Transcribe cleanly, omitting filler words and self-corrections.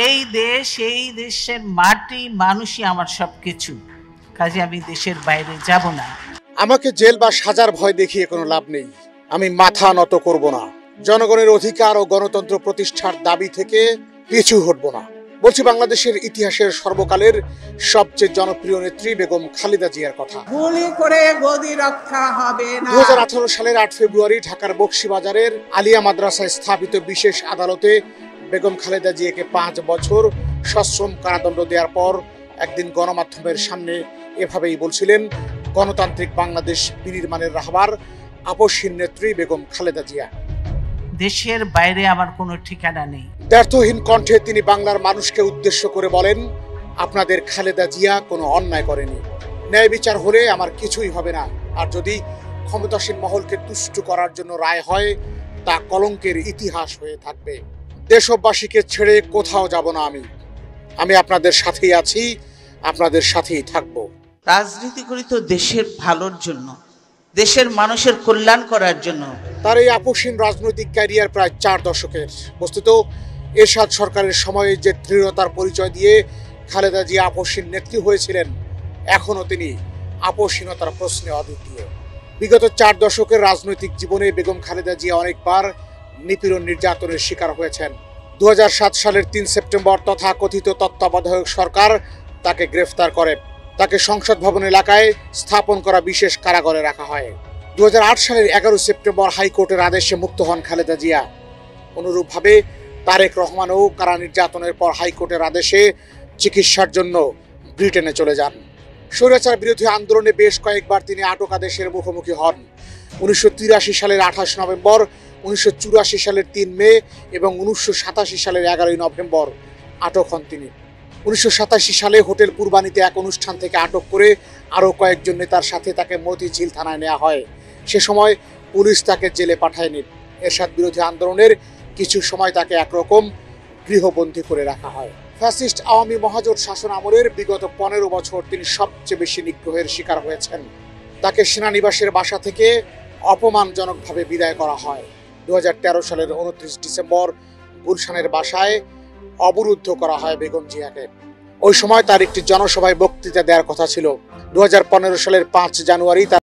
এই দেশ, এই দেশের মাটি, মানুষই আমার সবকিছু। কাজে আমি দেশের বাইরে যাব না। আমাকে জেল বা সাজার ভয় দেখিয়ে কোনো লাভ নেই। আমি মাথা নত করব না। জনগণের অধিকার ও গণতন্ত্র প্রতিষ্ঠার দাবি থেকে পিছু হটব না। বলছি বাংলাদেশের ইতিহাসের সর্বকালের সবচেয়ে জনপ্রিয় নেত্রী বেগম খালেদা জিয়ার কথা। গুলি করে গদি রক্ষা হবে না। 2018 সালের 8 ফেব্রুয়ারি ঢাকার বকশীবাজারের আলিয়া মাদ্রাসায় স্থাপিত বিশেষ আদালতে বেগম খালেদা জিয়াকে 5 বছর সশ্রম কারাদণ্ড দেওয়ার পর একদিন গণমাধ্যমের সামনে এভাবেই বলছিলেন গণতান্ত্রিক বাংলাদেশ বিনির্মাণের রাহবার আপসহীন নেত্রী বেগম খালেদা জিয়া। দেশের বাইরে আমার কোনো ঠিকানা নেই। ব্যর্থহীন কণ্ঠে তিনি বাংলার মানুষকে উদ্দেশ্য করে বলেন, আপনাদের খালেদা জিয়া কোনো অন্যায় করেনি। ন্যায় বিচার হলে আমার কিছুই হবে না। আর যদি ক্ষমতাসীন মহলকে তুষ্ট করার জন্য রায় হয়, তা কলঙ্কের ইতিহাস হয়ে থাকবে। দেশবাসীকে ছেড়ে কোথাও যাব না। আমি আপনাদের সাথেই আছি, আপনাদের সাথেই থাকব। রাজনীতি করি তো দেশের ভালোর জন্য, দেশের মানুষের কল্যাণ করার জন্য। তার এই আপসহীন রাজনৈতিক ক্যারিয়ার প্রায় 4 দশকের। বস্তুত এরশাদ সরকারের সময়ে যে দৃঢ়তার পরিচয় দিয়ে খালেদা জিয়া আপসহীন নেত্রী হয়েছিলেন, এখনও তিনি আপসহীনতার প্রশ্নে অদ্বিতীয়। বিগত 4 দশকের রাজনৈতিক জীবনে বেগম খালেদা জিয়া অনেকবার নিপীড়ন নির্যাতনের শিকার হয়েছেন। 2007 সালের 3 সেপ্টেম্বর তথাকথিত তত্ত্বাবধায়ক সরকার তাকে গ্রেফতার করে। তাকে সংসদ ভবন এলাকায় স্থাপন করা বিশেষ কারাগারে রাখা হয়। 2008 সালের 11 সেপ্টেম্বর হাইকোর্টের আদেশে মুক্ত হন খালেদা জিয়া। অনুরূপভাবে তারেক রহমানও কারা নির্যাতনের পর হাইকোর্টের আদেশে চিকিৎসার জন্য ব্রিটেনে চলে যান। স্বৈরাচার বিরোধী আন্দোলনে বেশ কয়েকবার তিনি আটক আদেশের মুখোমুখি হন। 1983 সালের 28 নভেম্বর, 1984 সালের 3 মে এবং 1987 সালের 11 নভেম্বর আটক হন তিনি। 1987 সালে হোটেল পূর্বানীতে এক অনুষ্ঠান থেকে আটক করে আরও কয়েকজন নেতার সাথে তাকে মতিঝিল থানায় নেওয়া হয়। সে সময় পুলিশ তাকে জেলে পাঠায়নি। এরশাদ বিরোধী আন্দোলনের কিছু সময় তাকে একরকম গৃহবন্দী করে রাখা হয়। ফ্যাসিস্ট আওয়ামী মহাজোট শাসন আমলের বিগত 15 বছর তিনি সবচেয়ে বেশি নিগ্রহের শিকার হয়েছেন। তাকে সেনানিবাসের বাসা থেকে অপমানজনকভাবে বিদায় করা হয়। 2013 সালের 29 ডিসেম্বর গুলশানের বাসায় অবরুদ্ধ করা হয় বেগম জিয়াকে। ওই সময় তার একটি জনসভায় বক্তৃতা দেওয়ার কথা ছিল। 2015 সালের 5 জানুয়ারি